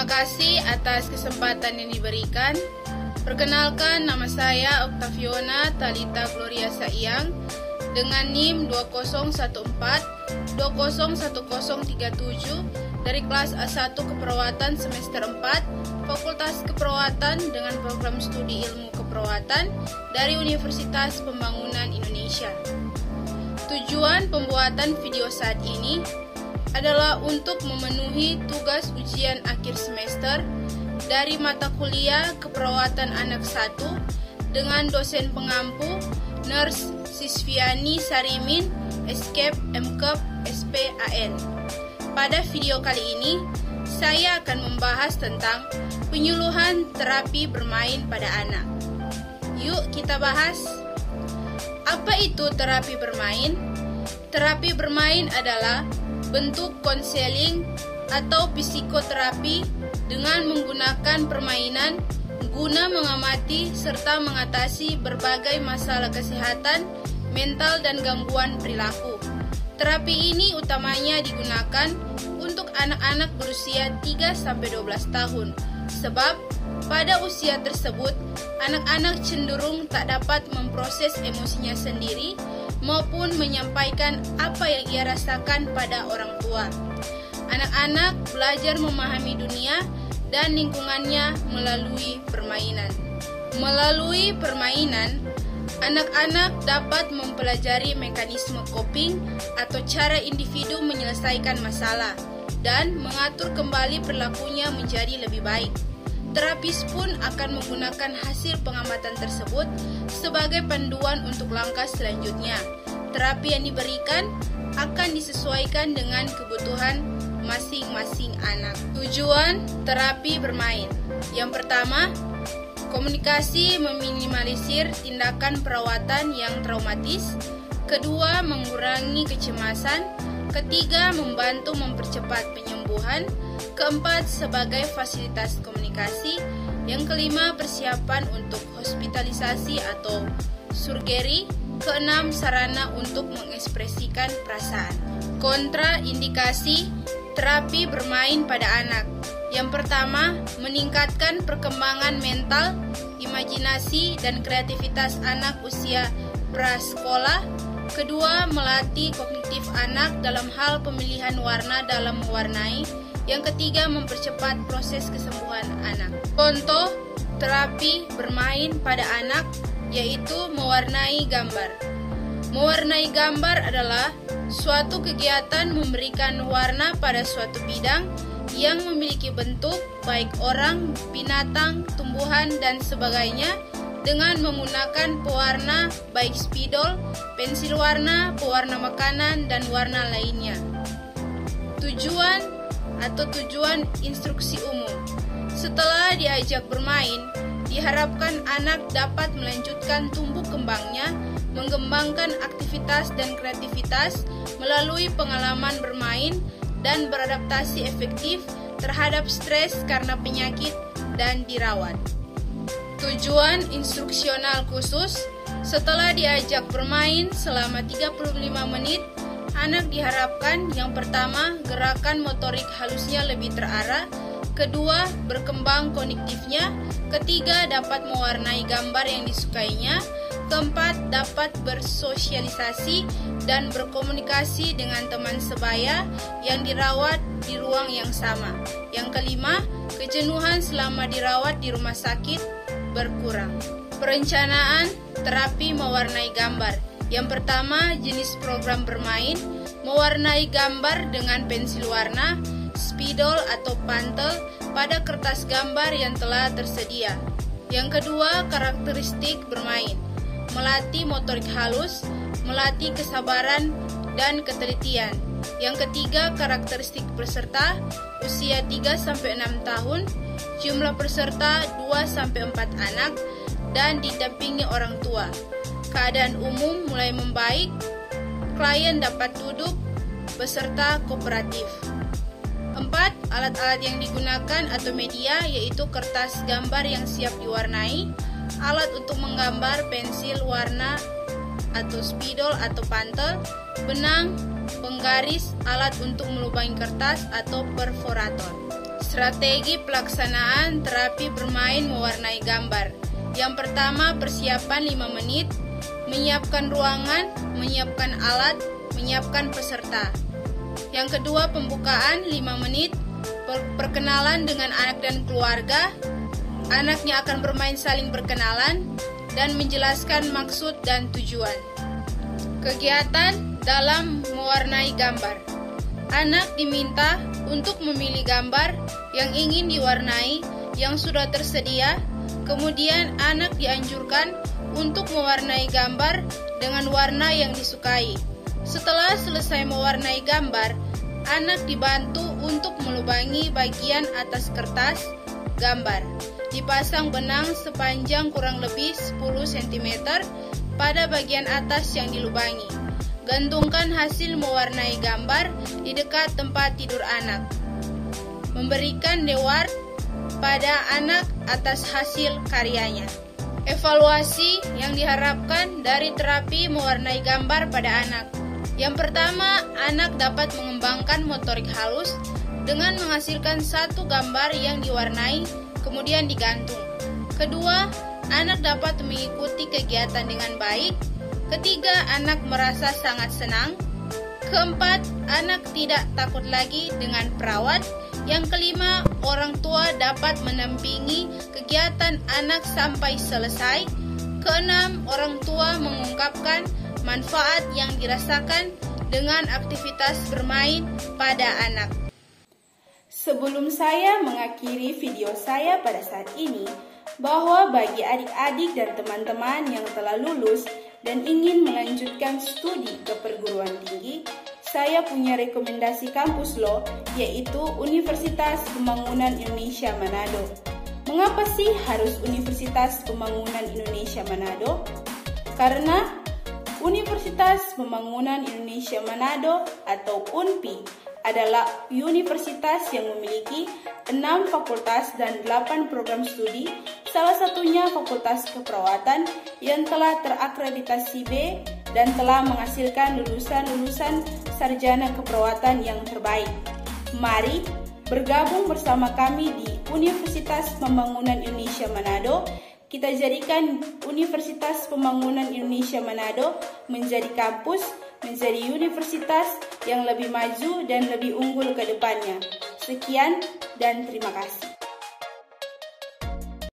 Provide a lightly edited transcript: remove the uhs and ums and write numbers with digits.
Terima kasih atas kesempatan yang diberikan. Perkenalkan, nama saya Octaviona Talita Gloria Saiyang dengan NIM 2014-201037 dari kelas A1 Keperawatan semester 4 Fakultas Keperawatan dengan program studi ilmu keperawatan dari Universitas Pembangunan Indonesia. Tujuan pembuatan video saat ini adalah untuk memenuhi tugas ujian akhir semester dari mata kuliah Keperawatan Anak 1 dengan dosen pengampu Nurse Sisviani Sarimin, Escape MKep SPAN. Pada video kali ini, saya akan membahas tentang penyuluhan terapi bermain pada anak. Yuk kita bahas. Apa itu terapi bermain? Terapi bermain adalah bentuk konseling atau psikoterapi dengan menggunakan permainan guna mengamati serta mengatasi berbagai masalah kesehatan, mental, dan gangguan perilaku. Terapi ini utamanya digunakan untuk anak-anak berusia 3-12 tahun, sebab pada usia tersebut anak-anak cenderung tak dapat memproses emosinya sendiri maupun menyampaikan apa yang ia rasakan pada orang tua. Anak-anak belajar memahami dunia dan lingkungannya melalui permainan. Melalui permainan, anak-anak dapat mempelajari mekanisme coping atau cara individu menyelesaikan masalah dan mengatur kembali perilakunya menjadi lebih baik. Terapis pun akan menggunakan hasil pengamatan tersebut sebagai panduan untuk langkah selanjutnya. Terapi yang diberikan akan disesuaikan dengan kebutuhan masing-masing anak. Tujuan terapi bermain. Yang pertama, komunikasi meminimalisir tindakan perawatan yang traumatis. Kedua, mengurangi kecemasan. Ketiga, membantu mempercepat penyembuhan. Keempat, sebagai fasilitas komunikasi. Yang kelima, persiapan untuk hospitalisasi atau surgery. Keenam, sarana untuk mengekspresikan perasaan. Kontraindikasi terapi bermain pada anak. Yang pertama, meningkatkan perkembangan mental, imajinasi, dan kreativitas anak usia prasekolah. Kedua, melatih kognitif anak dalam hal pemilihan warna dalam mewarnai. Yang ketiga, mempercepat proses kesembuhan anak. Contoh terapi bermain pada anak yaitu mewarnai gambar. Mewarnai gambar adalah suatu kegiatan memberikan warna pada suatu bidang yang memiliki bentuk, baik orang, binatang, tumbuhan, dan sebagainya, dengan menggunakan pewarna baik spidol, pensil warna, pewarna makanan, dan warna lainnya. Tujuan instruksi umum. Setelah diajak bermain, diharapkan anak dapat melanjutkan tumbuh kembangnya, mengembangkan aktivitas dan kreativitas melalui pengalaman bermain dan beradaptasi efektif terhadap stres karena penyakit dan dirawat. Tujuan instruksional khusus. Setelah diajak bermain selama 35 menit, anak diharapkan yang pertama, gerakan motorik halusnya lebih terarah. Kedua, berkembang kognitifnya. Ketiga, dapat mewarnai gambar yang disukainya. Keempat, dapat bersosialisasi dan berkomunikasi dengan teman sebaya yang dirawat di ruang yang sama. Yang kelima, kejenuhan selama dirawat di rumah sakit berkurang. Perencanaan terapi mewarnai gambar. Yang pertama, jenis program bermain, mewarnai gambar dengan pensil warna, spidol atau pantel pada kertas gambar yang telah tersedia. Yang kedua, karakteristik bermain, melatih motorik halus, melatih kesabaran dan ketelitian. Yang ketiga, karakteristik peserta, usia 3-6 tahun, jumlah peserta 2-4 anak, dan didampingi orang tua. Keadaan umum mulai membaik, klien dapat duduk, beserta kooperatif. 4. Alat-alat yang digunakan atau media yaitu kertas gambar yang siap diwarnai, alat untuk menggambar, pensil warna atau spidol atau pantel, benang, penggaris, alat untuk melubangi kertas atau perforator. Strategi pelaksanaan terapi bermain mewarnai gambar. Yang pertama, persiapan 5 menit, menyiapkan ruangan, menyiapkan alat, menyiapkan peserta. Yang kedua, pembukaan 5 menit, perkenalan dengan anak dan keluarga. Anaknya akan bermain saling berkenalan dan menjelaskan maksud dan tujuan. Kegiatan dalam mewarnai gambar. Anak diminta untuk memilih gambar yang ingin diwarnai yang sudah tersedia. Kemudian anak dianjurkan untuk mewarnai gambar dengan warna yang disukai. Setelah selesai mewarnai gambar, anak dibantu untuk melubangi bagian atas kertas gambar. Dipasang benang sepanjang kurang lebih 10 cm pada bagian atas yang dilubangi. Gantungkan hasil mewarnai gambar di dekat tempat tidur anak. Memberikan reward pada anak atas hasil karyanya. Evaluasi yang diharapkan dari terapi mewarnai gambar pada anak. Yang pertama, anak dapat mengembangkan motorik halus dengan menghasilkan satu gambar yang diwarnai kemudian digantung. Kedua, anak dapat mengikuti kegiatan dengan baik. Ketiga, anak merasa sangat senang. Keempat, anak tidak takut lagi dengan perawat. Yang kelima, orang tua dapat menampingi kegiatan anak sampai selesai. Keenam, orang tua mengungkapkan manfaat yang dirasakan dengan aktivitas bermain pada anak. Sebelum saya mengakhiri video saya pada saat ini, bahwa bagi adik-adik dan teman-teman yang telah lulus dan ingin melanjutkan studi ke perguruan tinggi, saya punya rekomendasi kampus loh, yaitu Universitas Pembangunan Indonesia Manado. Mengapa sih harus Universitas Pembangunan Indonesia Manado? Karena Universitas Pembangunan Indonesia Manado atau UNPI adalah universitas yang memiliki 6 fakultas dan 8 program studi, salah satunya Fakultas Keperawatan yang telah terakreditasi B dan telah menghasilkan lulusan-lulusan sarjana keperawatan yang terbaik. Mari bergabung bersama kami di Universitas Pembangunan Indonesia Manado. Kita jadikan Universitas Pembangunan Indonesia Manado menjadi kampus, menjadi universitas yang lebih maju dan lebih unggul ke depannya. Sekian dan terima kasih.